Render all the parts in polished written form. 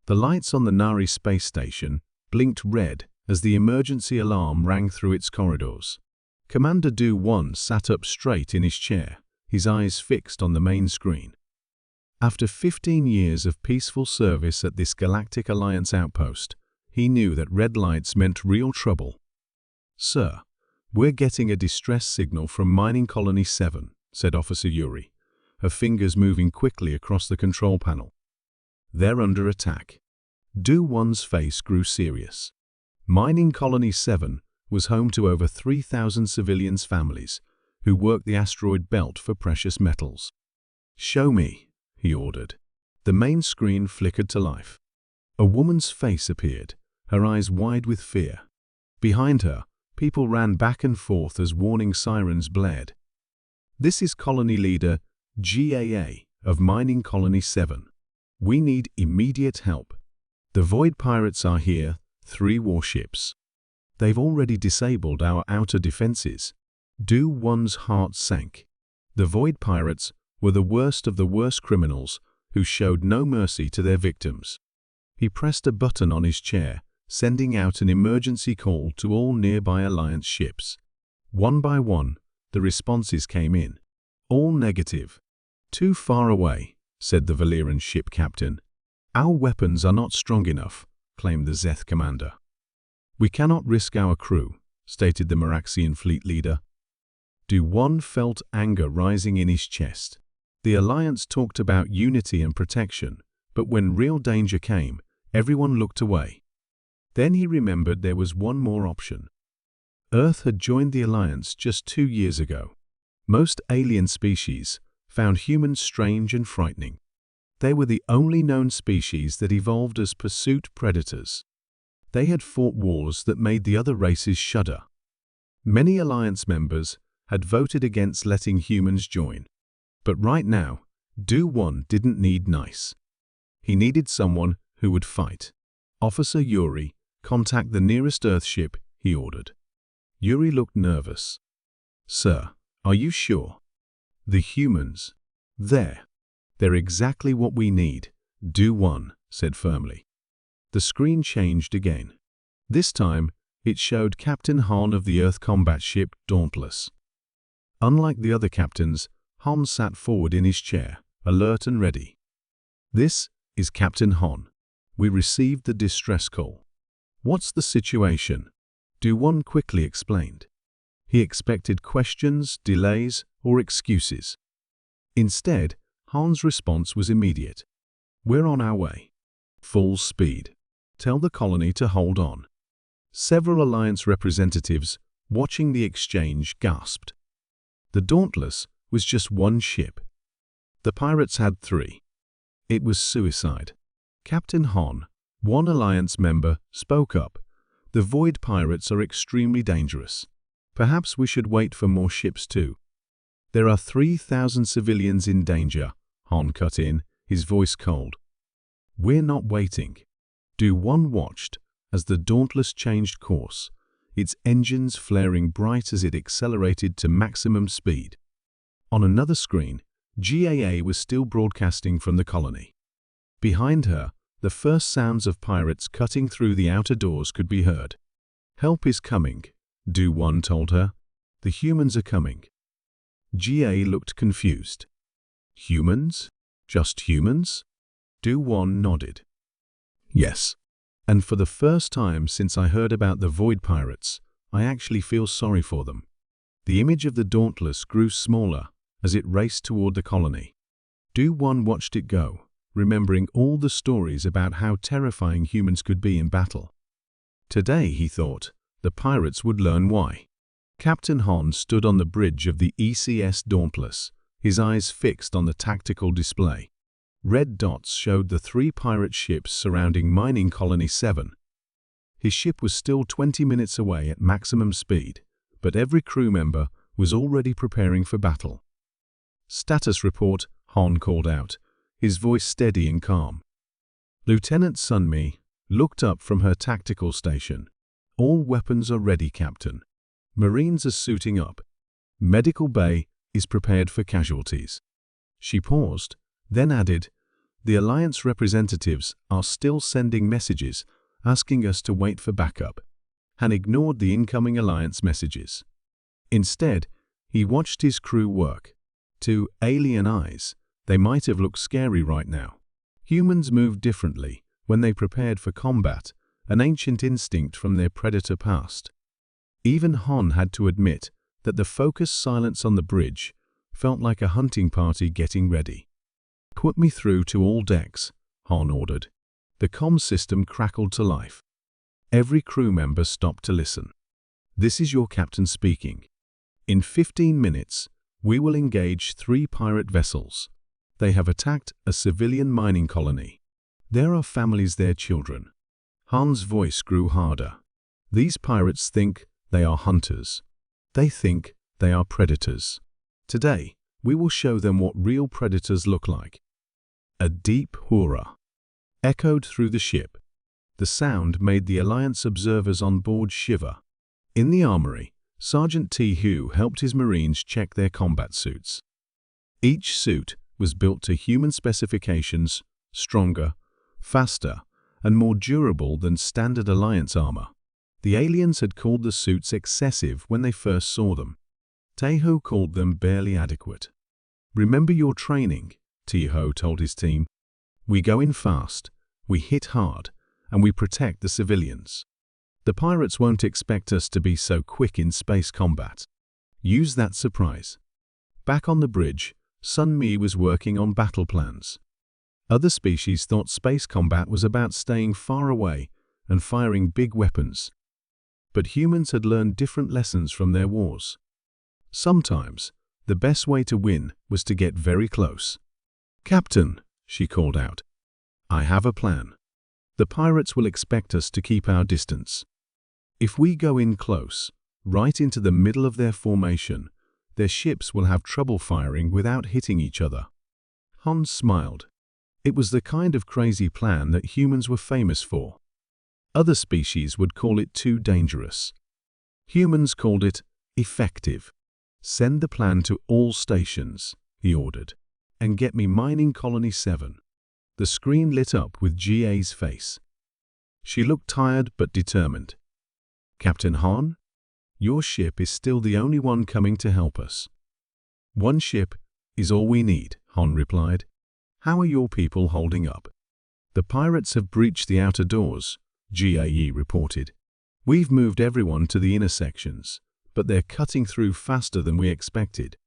The lights on the Nari space station blinked red as the emergency alarm rang through its corridors. Commander Do-1 sat up straight in his chair, his eyes fixed on the main screen. After 15 years of peaceful service at this Galactic Alliance outpost, he knew that red lights meant real trouble. "Sir, we're getting a distress signal from Mining Colony 7, said Officer Yuri, her fingers moving quickly across the control panel. "They're under attack." Do-1's face grew serious. Mining Colony 7 was home to over 3,000 civilians' families who worked the asteroid belt for precious metals. "Show me," he ordered. The main screen flickered to life. A woman's face appeared, her eyes wide with fear. Behind her, people ran back and forth as warning sirens blared. "This is Colony Leader GAA of Mining Colony 7. We need immediate help. The Void Pirates are here, 3 warships. They've already disabled our outer defenses." Do-1's heart sank. The Void Pirates were the worst of the worst criminals who showed no mercy to their victims. He pressed a button on his chair, sending out an emergency call to all nearby Alliance ships. One by one, the responses came in. All negative. "Too far away," said the Valyrian ship captain. "Our weapons are not strong enough," claimed the Zeth commander. "We cannot risk our crew," stated the Meraxian fleet leader. Do-1 felt anger rising in his chest. The Alliance talked about unity and protection, but when real danger came, everyone looked away. Then he remembered there was one more option. Earth had joined the Alliance just 2 years ago. Most alien species found humans strange and frightening. They were the only known species that evolved as pursuit predators. They had fought wars that made the other races shudder. Many Alliance members had voted against letting humans join. But right now, Do-1 didn't need nice. He needed someone who would fight. "Officer Yuri, contact the nearest Earthship," he ordered. Yuri looked nervous. "Sir, are you sure?" "The humans. They're exactly what we need," Do-1 said firmly. The screen changed again. This time, it showed Captain Han of the Earth combat ship Dauntless. Unlike the other captains, Han sat forward in his chair, alert and ready. "This is Captain Han. We received the distress call." "What's the situation?" Do-1 quickly explained. He expected questions, delays, or excuses. Instead, Han's response was immediate. "We're on our way. Full speed. Tell the colony to hold on." Several Alliance representatives watching the exchange gasped. The Dauntless was just one ship. The pirates had 3. It was suicide. Captain Han, one Alliance member, spoke up. "The Void Pirates are extremely dangerous. Perhaps we should wait for more ships too." "There are 3,000 civilians in danger," Han cut in, his voice cold. "We're not waiting." Do-1 watched as the Dauntless changed course, its engines flaring bright as it accelerated to maximum speed. On another screen, GAA was still broadcasting from the colony. Behind her, the first sounds of pirates cutting through the outer doors could be heard. "Help is coming," Do-1 told her. "The humans are coming." GA looked confused. "Humans? Just humans?" Do-1 nodded. "Yes. And for the first time since I heard about the Void Pirates, I actually feel sorry for them." The image of the Dauntless grew smaller as it raced toward the colony. Do-1 watched it go, remembering all the stories about how terrifying humans could be in battle. Today, he thought, the pirates would learn why. Captain Han stood on the bridge of the ECS Dauntless, his eyes fixed on the tactical display. Red dots showed the 3 pirate ships surrounding Mining Colony 7. His ship was still 20 minutes away at maximum speed, but every crew member was already preparing for battle. "Status report," Han called out, his voice steady and calm. Lieutenant Sunmi looked up from her tactical station. "All weapons are ready, Captain. Marines are suiting up. Medical bay is prepared for casualties." She paused, then added, The Alliance representatives are still sending messages asking us to wait for backup." Han ignored the incoming Alliance messages. Instead, he watched his crew work. To alien eyes, they might have looked scary right now. Humans moved differently when they prepared for combat, an ancient instinct from their predator past. Even Han had to admit that the focused silence on the bridge felt like a hunting party getting ready. "Put me through to all decks," Han ordered. The comm system crackled to life. Every crew member stopped to listen. "This is your captain speaking. In 15 minutes, we will engage 3 pirate vessels. They have attacked a civilian mining colony. There are families there, children." Han's voice grew harder. "These pirates think they are hunters. They think they are predators. Today, we will show them what real predators look like." A deep hoorah echoed through the ship. The sound made the Alliance observers on board shiver. In the armory, Sergeant T. Hu helped his Marines check their combat suits. Each suit was built to human specifications, stronger, faster, and more durable than standard Alliance armor. The aliens had called the suits excessive when they first saw them. Teho called them barely adequate. "Remember your training," Teho told his team. "We go in fast, we hit hard, and we protect the civilians. The pirates won't expect us to be so quick in space combat. Use that surprise." Back on the bridge, Sun Mi was working on battle plans. Other species thought space combat was about staying far away and firing big weapons. But humans had learned different lessons from their wars. Sometimes, the best way to win was to get very close. "Captain," she called out, "I have a plan. The pirates will expect us to keep our distance. If we go in close, right into the middle of their formation, their ships will have trouble firing without hitting each other." Hans smiled. It was the kind of crazy plan that humans were famous for. Other species would call it too dangerous. Humans called it effective. "Send the plan to all stations," he ordered, "and get me Mining Colony 7. The screen lit up with GA's face. She looked tired but determined. "Captain Han, your ship is still the only one coming to help us." "One ship is all we need," Han replied. "How are your people holding up?" "The pirates have breached the outer doors," GAE reported. "We've moved everyone to the inner sections, but they're cutting through faster than we expected."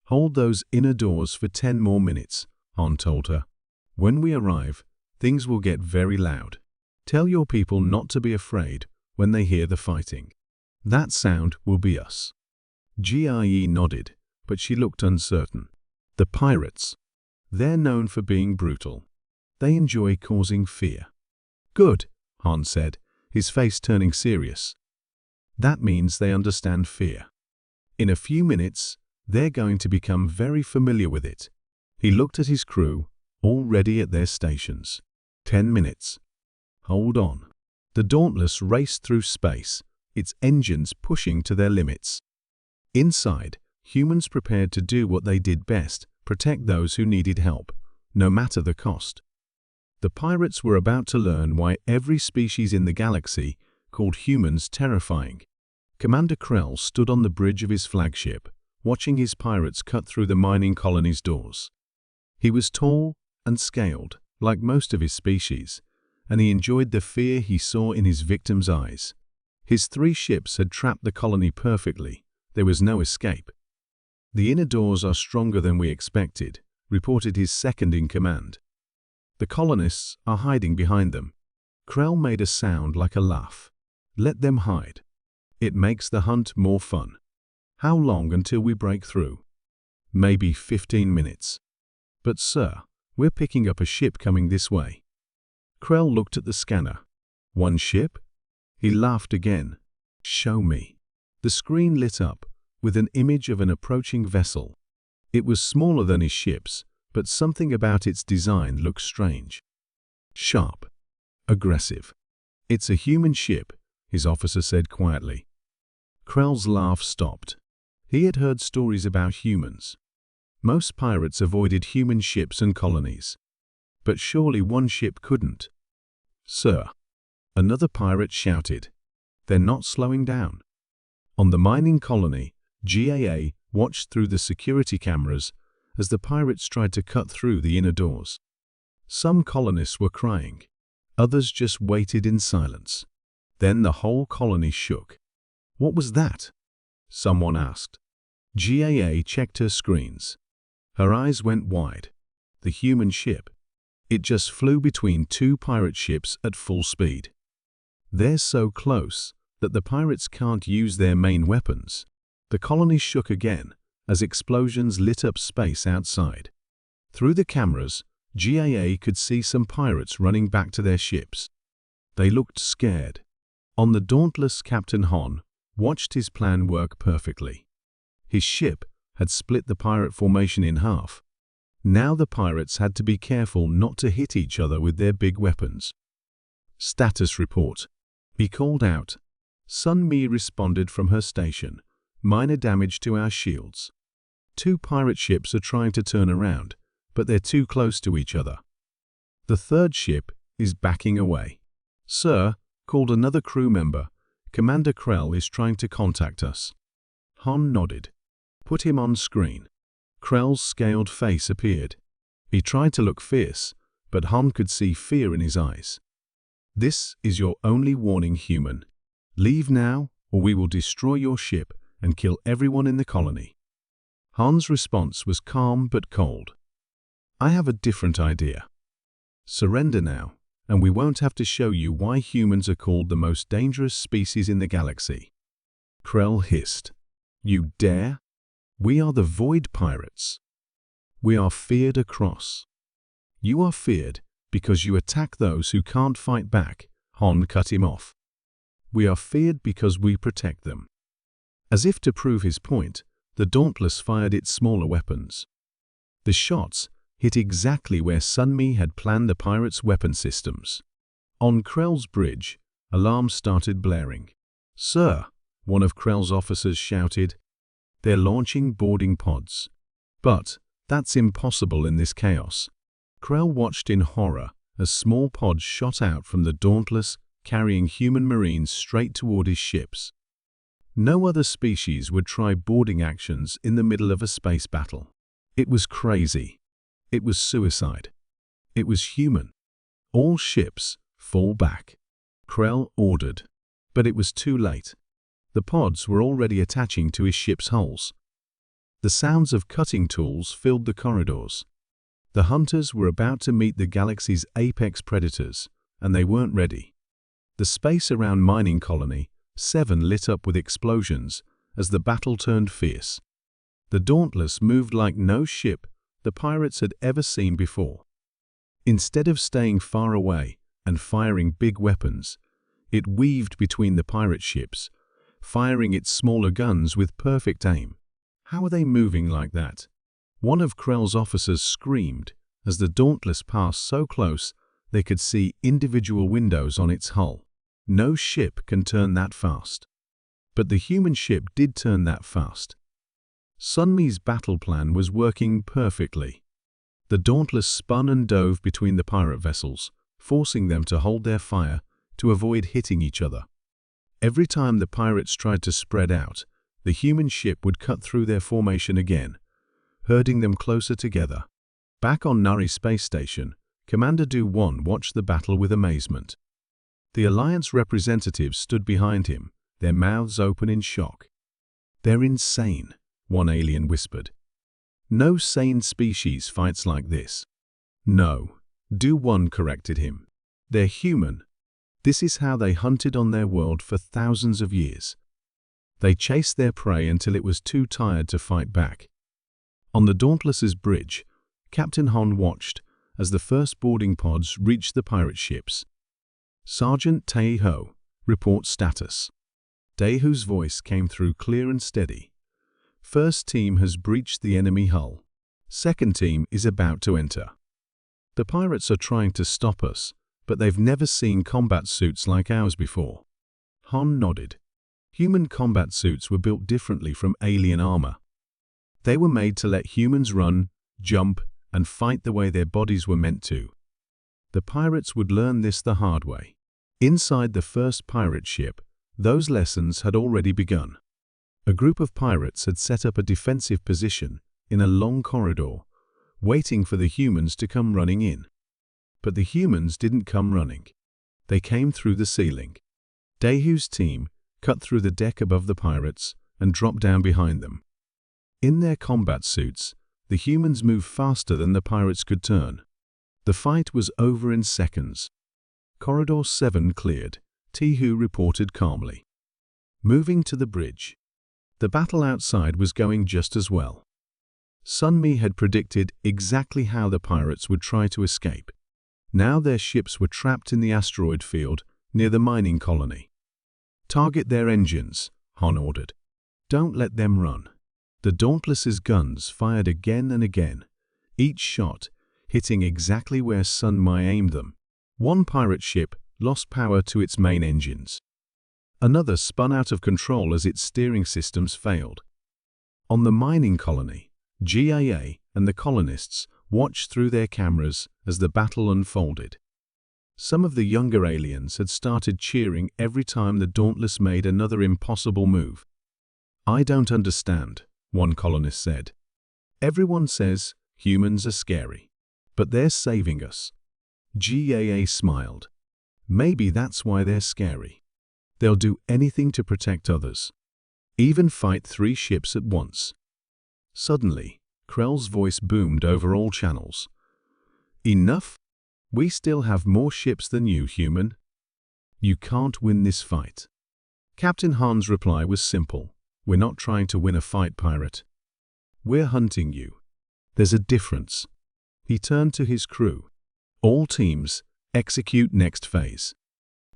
"Hold those inner doors for 10 more minutes," Han told her. "When we arrive, things will get very loud. Tell your people not to be afraid when they hear the fighting. That sound will be us." GAE nodded, but she looked uncertain. "The pirates. They're known for being brutal. They enjoy causing fear." "Good," Han said, his face turning serious. "That means they understand fear. In a few minutes, they're going to become very familiar with it." He looked at his crew, all ready at their stations. 10 minutes. Hold on. The Dauntless raced through space, its engines pushing to their limits. Inside, humans prepared to do what they did best, protect those who needed help, no matter the cost. The pirates were about to learn why every species in the galaxy called humans terrifying. Commander Krell stood on the bridge of his flagship, watching his pirates cut through the mining colony's doors. He was tall and scaled, like most of his species, and he enjoyed the fear he saw in his victims' eyes. His 3 ships had trapped the colony perfectly. There was no escape. "The inner doors are stronger than we expected," reported his second-in-command. "The colonists are hiding behind them." Krell made a sound like a laugh. "Let them hide. It makes the hunt more fun. How long until we break through?" "Maybe 15 minutes. But sir, we're picking up a ship coming this way." Krell looked at the scanner. "One ship?" He laughed again. "Show me." The screen lit up with an image of an approaching vessel. It was smaller than his ships, but something about its design looked strange. Sharp. Aggressive. "It's a human ship," his officer said quietly. Krell's laugh stopped. He had heard stories about humans. Most pirates avoided human ships and colonies. But surely one ship couldn't. Sir, another pirate shouted. They're not slowing down. On the mining colony, GAA watched through the security cameras as the pirates tried to cut through the inner doors. Some colonists were crying. Others just waited in silence. Then the whole colony shook. What was that? Someone asked. GAA checked her screens. Her eyes went wide. The human ship. It just flew between two pirate ships at full speed. They're so close that the pirates can't use their main weapons. The colony shook again as explosions lit up space outside. Through the cameras, GAA could see some pirates running back to their ships. They looked scared. On the dauntless Captain Hon watched his plan work perfectly. His ship had split the pirate formation in half. Now the pirates had to be careful not to hit each other with their big weapons. Status report. He called out. Sun Mi responded from her station. Minor damage to our shields. Two pirate ships are trying to turn around, but they're too close to each other. The third ship is backing away. Sir, called another crew member. Commander Krell is trying to contact us. Han nodded. Put him on screen. Krell's scaled face appeared. He tried to look fierce, but Han could see fear in his eyes. This is your only warning, human. Leave now, or we will destroy your ship and kill everyone in the colony. Han's response was calm but cold. I have a different idea. Surrender now, and we won't have to show you why humans are called the most dangerous species in the galaxy. Krell hissed. You dare? We are the Void Pirates. We are feared across. You are feared because you attack those who can't fight back. Han cut him off. We are feared because we protect them. As if to prove his point, the Dauntless fired its smaller weapons. The shots hit exactly where Sun Mi had planned the pirates' weapon systems. On Krell's bridge, alarms started blaring. Sir, one of Krell's officers shouted, they're launching boarding pods. But that's impossible in this chaos. Krell watched in horror as small pods shot out from the Dauntless, carrying human marines straight toward his ships. No other species would try boarding actions in the middle of a space battle. It was crazy. It was suicide. It was human. All ships, fall back. Krell ordered. But it was too late. The pods were already attaching to his ship's hulls. The sounds of cutting tools filled the corridors. The hunters were about to meet the galaxy's apex predators, and they weren't ready. The space around Mining Colony 7 lit up with explosions as the battle turned fierce. The Dauntless moved like no ship the pirates had ever seen before. Instead of staying far away and firing big weapons, it weaved between the pirate ships, firing its smaller guns with perfect aim. How are they moving like that? One of Krell's officers screamed as the Dauntless passed so close they could see individual windows on its hull. No ship can turn that fast. But the human ship did turn that fast. Sun Mi's battle plan was working perfectly. The Dauntless spun and dove between the pirate vessels, forcing them to hold their fire to avoid hitting each other. Every time the pirates tried to spread out, the human ship would cut through their formation again, herding them closer together. Back on Nari Space Station, Commander Du-1 watched the battle with amazement. The Alliance representatives stood behind him, their mouths open in shock. They're insane, one alien whispered. No sane species fights like this. No, Du-1 corrected him. They're human. This is how they hunted on their world for thousands of years. They chased their prey until it was too tired to fight back. On the Dauntless's bridge, Captain Hon watched as the first boarding pods reached the pirate ships. Sergeant Tae-ho, report status. Dae-ho's voice came through clear and steady. First team has breached the enemy hull. Second team is about to enter. The pirates are trying to stop us, but they've never seen combat suits like ours before. Han nodded. Human combat suits were built differently from alien armor. They were made to let humans run, jump, and fight the way their bodies were meant to. The pirates would learn this the hard way. Inside the first pirate ship, those lessons had already begun. A group of pirates had set up a defensive position in a long corridor, waiting for the humans to come running in. But the humans didn't come running. They came through the ceiling. Dahu's team cut through the deck above the pirates and dropped down behind them. In their combat suits, the humans moved faster than the pirates could turn. The fight was over in seconds. Corridor 7 cleared, Dahu reported calmly. Moving to the bridge. The battle outside was going just as well. Sunmi had predicted exactly how the pirates would try to escape. Now their ships were trapped in the asteroid field near the mining colony. Target their engines, Han ordered. Don't let them run. The Dauntless's guns fired again and again, each shot hitting exactly where Sunmi aimed them. One pirate ship lost power to its main engines. Another spun out of control as its steering systems failed. On the mining colony, GAA and the colonists watched through their cameras as the battle unfolded. Some of the younger aliens had started cheering every time the Dauntless made another impossible move. "I don't understand," one colonist said. "Everyone says humans are scary, but they're saving us." GAA smiled. "Maybe that's why they're scary. They'll do anything to protect others, even fight 3 ships at once." Suddenly, Krell's voice boomed over all channels. "Enough? We still have more ships than you, human. You can't win this fight." Captain Han's reply was simple. "We're not trying to win a fight, pirate. We're hunting you. There's a difference." He turned to his crew. "All teams, execute next phase.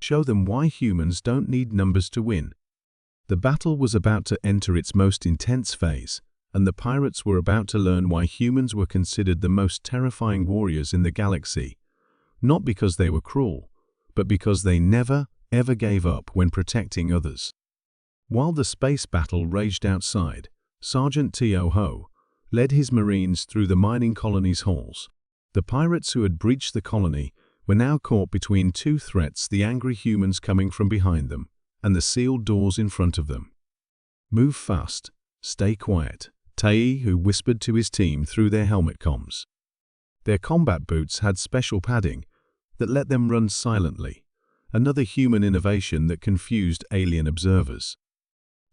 Show them why humans don't need numbers to win." The battle was about to enter its most intense phase, and the pirates were about to learn why humans were considered the most terrifying warriors in the galaxy. Not because they were cruel, but because they never, ever gave up when protecting others. While the space battle raged outside, Sergeant Tio led his Marines through the mining colony's halls. The pirates who had breached the colony were now caught between 2 threats: the angry humans coming from behind them and the sealed doors in front of them. "Move fast, stay quiet," Taihu whispered to his team through their helmet comms. Their combat boots had special padding that let them run silently, another human innovation that confused alien observers.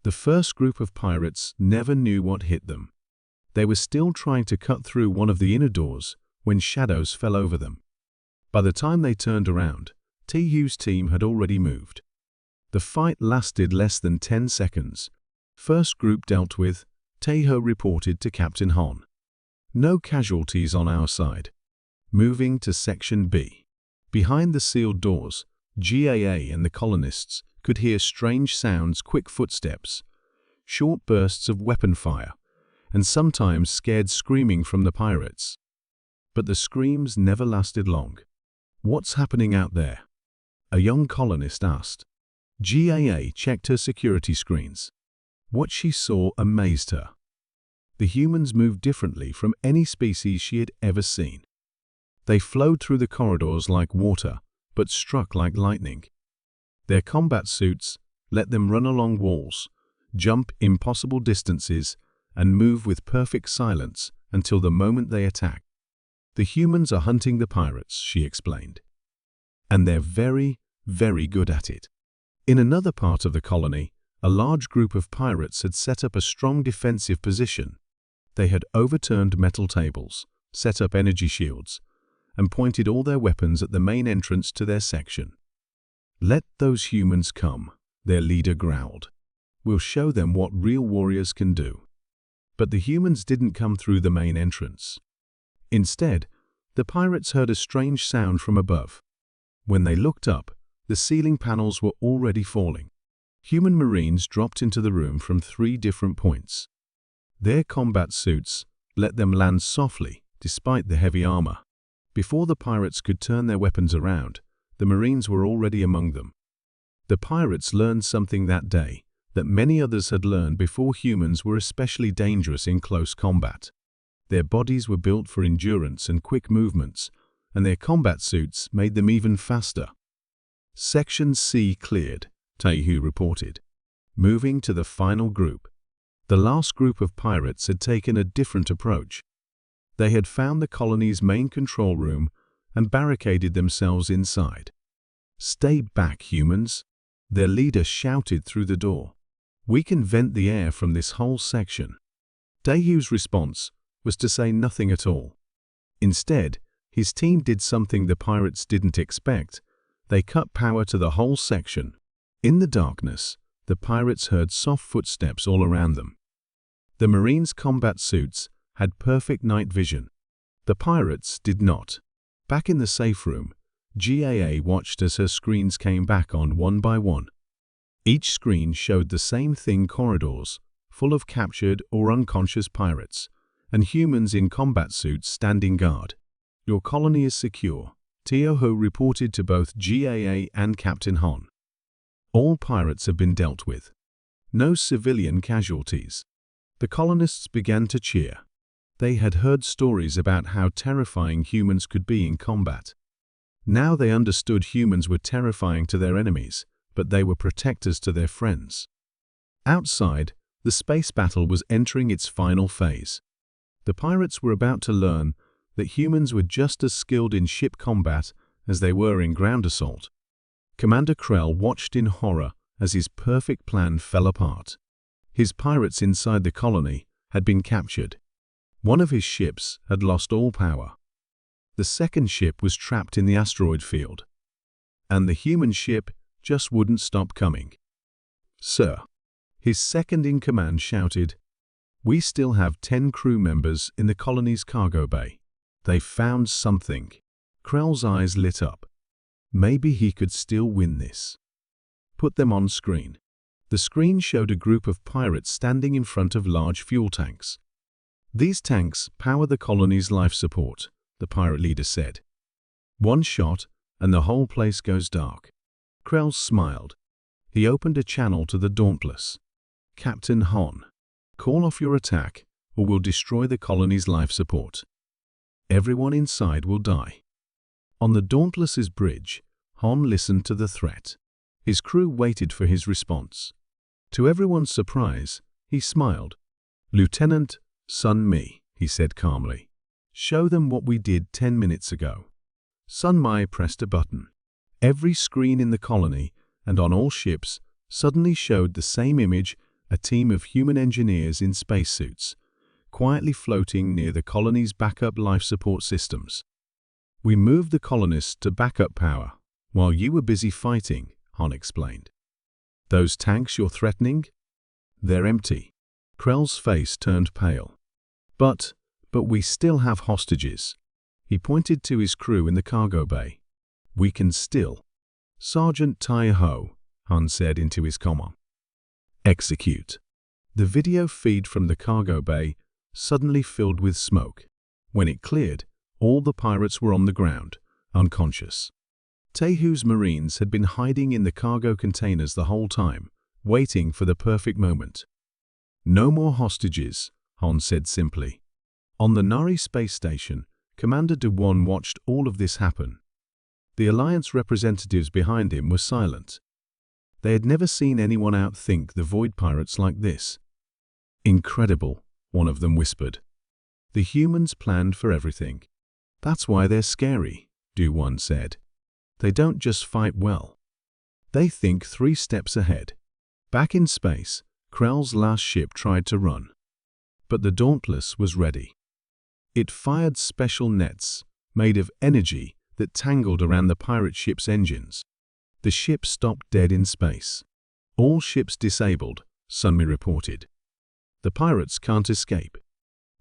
The first group of pirates never knew what hit them. They were still trying to cut through one of the inner doors when shadows fell over them. By the time they turned around, Taihu's team had already moved. The fight lasted less than 10 seconds. First group dealt with, Taihu reported to Captain Han. "No casualties on our side." Moving to Section B. Behind the sealed doors, GAA and the colonists could hear strange sounds: quick footsteps, short bursts of weapon fire, and sometimes scared screaming from the pirates. But the screams never lasted long. "What's happening out there?" a young colonist asked. GAA checked her security screens. What she saw amazed her. The humans moved differently from any species she had ever seen. They flowed through the corridors like water, but struck like lightning. Their combat suits let them run along walls, jump impossible distances, and move with perfect silence until the moment they attack. "The humans are hunting the pirates," she explained. "And they're very, very good at it." In another part of the colony, a large group of pirates had set up a strong defensive position. They had overturned metal tables, set up energy shields, and pointed all their weapons at the main entrance to their section. "Let those humans come," their leader growled. "We'll show them what real warriors can do." But the humans didn't come through the main entrance. Instead, the pirates heard a strange sound from above. When they looked up, the ceiling panels were already falling. Human Marines dropped into the room from 3 different points. Their combat suits let them land softly despite the heavy armor. Before the pirates could turn their weapons around, the Marines were already among them. The pirates learned something that day that many others had learned before: humans were especially dangerous in close combat. Their bodies were built for endurance and quick movements, and their combat suits made them even faster. Section C cleared, Tehu reported. Moving to the final group. The last group of pirates had taken a different approach. They had found the colony's main control room and barricaded themselves inside. "Stay back, humans," their leader shouted through the door. "We can vent the air from this whole section." Tehu's response was to say nothing at all. Instead, his team did something the pirates didn't expect. They cut power to the whole section. In the darkness, the pirates heard soft footsteps all around them. The Marines' combat suits had perfect night vision. The pirates did not. Back in the safe room, GAA watched as her screens came back on one by one. Each screen showed the same thing: corridors, full of captured or unconscious pirates, and humans in combat suits standing guard. "Your colony is secure," Teoho reported to both GAA and Captain Hon. "All pirates have been dealt with. No civilian casualties." The colonists began to cheer. They had heard stories about how terrifying humans could be in combat. Now they understood humans were terrifying to their enemies, but they were protectors to their friends. Outside, the space battle was entering its final phase. The pirates were about to learn that humans were just as skilled in ship combat as they were in ground assault. Commander Krell watched in horror as his perfect plan fell apart. His pirates inside the colony had been captured. One of his ships had lost all power. The second ship was trapped in the asteroid field. And the human ship just wouldn't stop coming. "Sir," his second-in-command shouted, "we still have 10 crew members in the colony's cargo bay. They found something." Krell's eyes lit up. Maybe he could still win this. "Put them on screen." The screen showed a group of pirates standing in front of large fuel tanks. "These tanks power the colony's life support," the pirate leader said. "One shot, and the whole place goes dark." Krell smiled. He opened a channel to the Dauntless. "Captain Hon, call off your attack, or we'll destroy the colony's life support. Everyone inside will die." On the Dauntless's bridge, Hon listened to the threat. His crew waited for his response. To everyone's surprise, he smiled. "Lieutenant, Sun Mi," he said calmly. "Show them what we did 10 minutes ago." Sun Mi pressed a button. Every screen in the colony and on all ships suddenly showed the same image: a team of human engineers in spacesuits, quietly floating near the colony's backup life support systems. "We moved the colonists to backup power while you were busy fighting," Hon explained. "Those tanks you're threatening? They're empty." Krell's face turned pale. But we still have hostages." He pointed to his crew in the cargo bay. "We can still." "Sergeant Tai Ho," Han said into his comm. "Execute." The video feed from the cargo bay suddenly filled with smoke. When it cleared, all the pirates were on the ground, unconscious. Tehu's Marines had been hiding in the cargo containers the whole time, waiting for the perfect moment. "No more hostages," Han said simply. On the Nari space station, Commander DeWan watched all of this happen. The Alliance representatives behind him were silent. They had never seen anyone outthink the Void Pirates like this. "Incredible," one of them whispered. "The humans planned for everything. That's why they're scary," DeWan said. "They don't just fight well. They think 3 steps ahead." Back in space, Krell's last ship tried to run. But the Dauntless was ready. It fired special nets made of energy that tangled around the pirate ship's engines. The ship stopped dead in space. "All ships disabled," Sun Mi reported. "The pirates can't escape."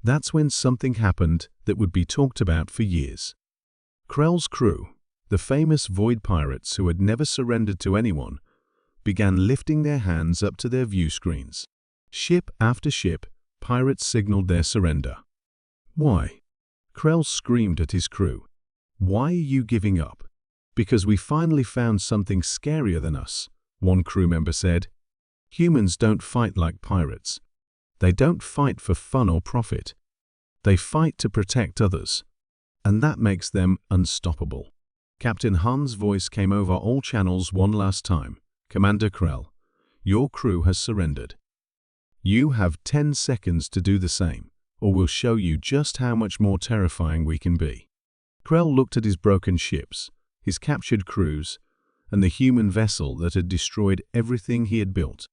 That's when something happened that would be talked about for years. Krell's crew, the famous Void Pirates who had never surrendered to anyone, began lifting their hands up to their view screens. Ship after ship, pirates signaled their surrender. "Why?" Krell screamed at his crew. "Why are you giving up?" "Because we finally found something scarier than us," one crew member said. "Humans don't fight like pirates. They don't fight for fun or profit. They fight to protect others." And that makes them unstoppable. Captain Han's voice came over all channels one last time. Commander Krell, your crew has surrendered. You have 10 seconds to do the same, or we'll show you just how much more terrifying we can be. Krell looked at his broken ships, his captured crews, and the human vessel that had destroyed everything he had built.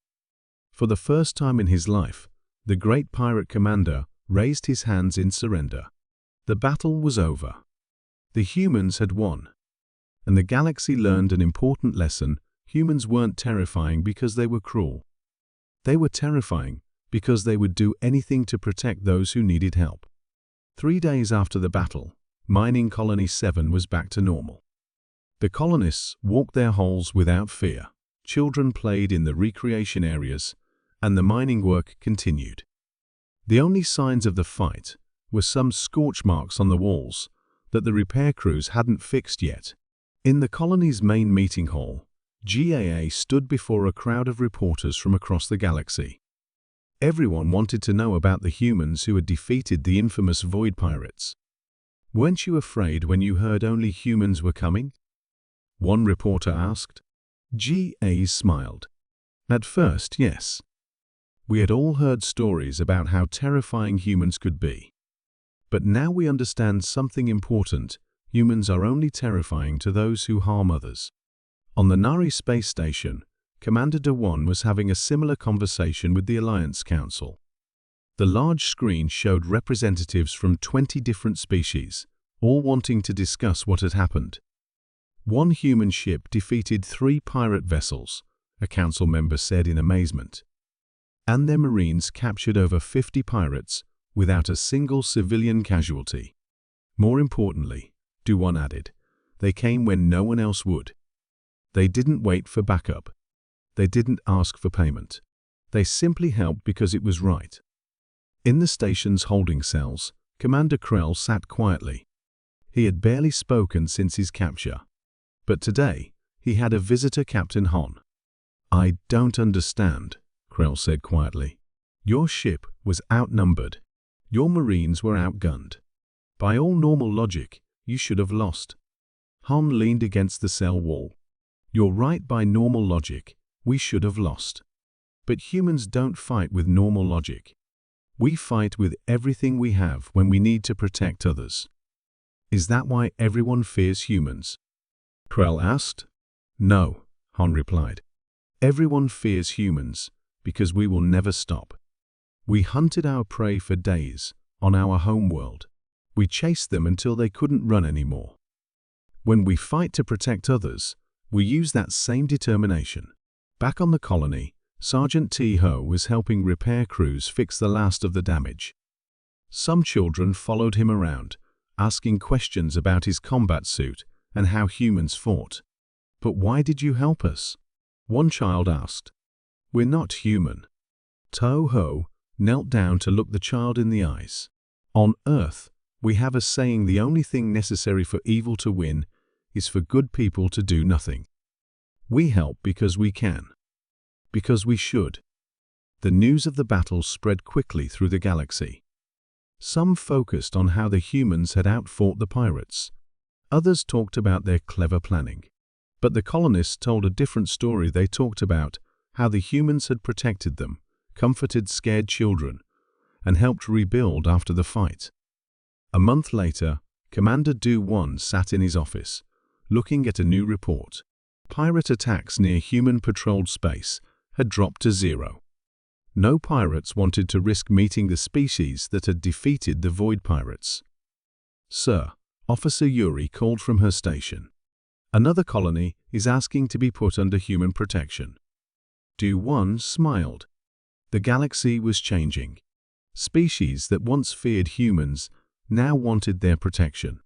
For the first time in his life, the great pirate commander raised his hands in surrender. The battle was over. The humans had won. And the galaxy learned an important lesson: humans weren't terrifying because they were cruel. They were terrifying because they would do anything to protect those who needed help. 3 days after the battle, Mining Colony 7 was back to normal. The colonists walked their holes without fear, children played in the recreation areas, and the mining work continued. The only signs of the fight were some scorch marks on the walls that the repair crews hadn't fixed yet. In the colony's main meeting hall, GAA stood before a crowd of reporters from across the galaxy. Everyone wanted to know about the humans who had defeated the infamous Void Pirates. "Weren't you afraid when you heard only humans were coming?" one reporter asked. GA smiled. "At first, yes. We had all heard stories about how terrifying humans could be. But now we understand something important: humans are only terrifying to those who harm others." On the Nari space station, Commander Dewan was having a similar conversation with the Alliance Council. The large screen showed representatives from 20 different species, all wanting to discuss what had happened. "One human ship defeated 3 pirate vessels," a council member said in amazement. "And their marines captured over 50 pirates without a single civilian casualty. More importantly," Dewan added, "they came when no one else would. They didn't wait for backup. They didn't ask for payment. They simply helped because it was right." In the station's holding cells, Commander Krell sat quietly. He had barely spoken since his capture. But today, he had a visitor, Captain Han. "I don't understand," Krell said quietly. "Your ship was outnumbered. Your marines were outgunned. By all normal logic, you should have lost." Han leaned against the cell wall. "You're right, by normal logic, we should have lost. But humans don't fight with normal logic. We fight with everything we have when we need to protect others." "Is that why everyone fears humans?" Krell asked. "No," Han replied. "Everyone fears humans because we will never stop. We hunted our prey for days on our home world. We chased them until they couldn't run anymore. When we fight to protect others, we use that same determination." Back on the colony, Sergeant T. Ho was helping repair crews fix the last of the damage. Some children followed him around, asking questions about his combat suit and how humans fought. "But why did you help us?" one child asked. "We're not human." To Ho knelt down to look the child in the eyes. "On Earth, we have a saying: the only thing necessary for evil to win is for good people to do nothing. We help because we can. Because we should." The news of the battle spread quickly through the galaxy. Some focused on how the humans had outfought the pirates. Others talked about their clever planning. But the colonists told a different story. They talked about how the humans had protected them, comforted scared children, and helped rebuild after the fight. A month later, Commander Du-1 sat in his office, looking at a new report. Pirate attacks near human-patrolled space had dropped to 0. No pirates wanted to risk meeting the species that had defeated the Void Pirates. "Sir," Officer Yuri called from her station, "another colony is asking to be put under human protection." Du-1 smiled. The galaxy was changing. Species that once feared humans now wanted their protection.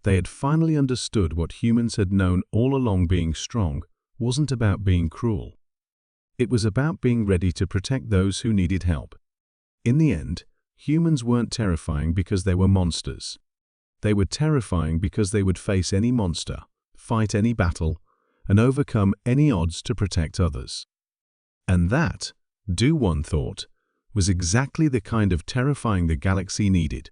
They had finally understood what humans had known all along: being strong wasn't about being cruel. It was about being ready to protect those who needed help. In the end, humans weren't terrifying because they were monsters. They were terrifying because they would face any monster, fight any battle, and overcome any odds to protect others. And that, Du-1 thought, was exactly the kind of terrifying the galaxy needed.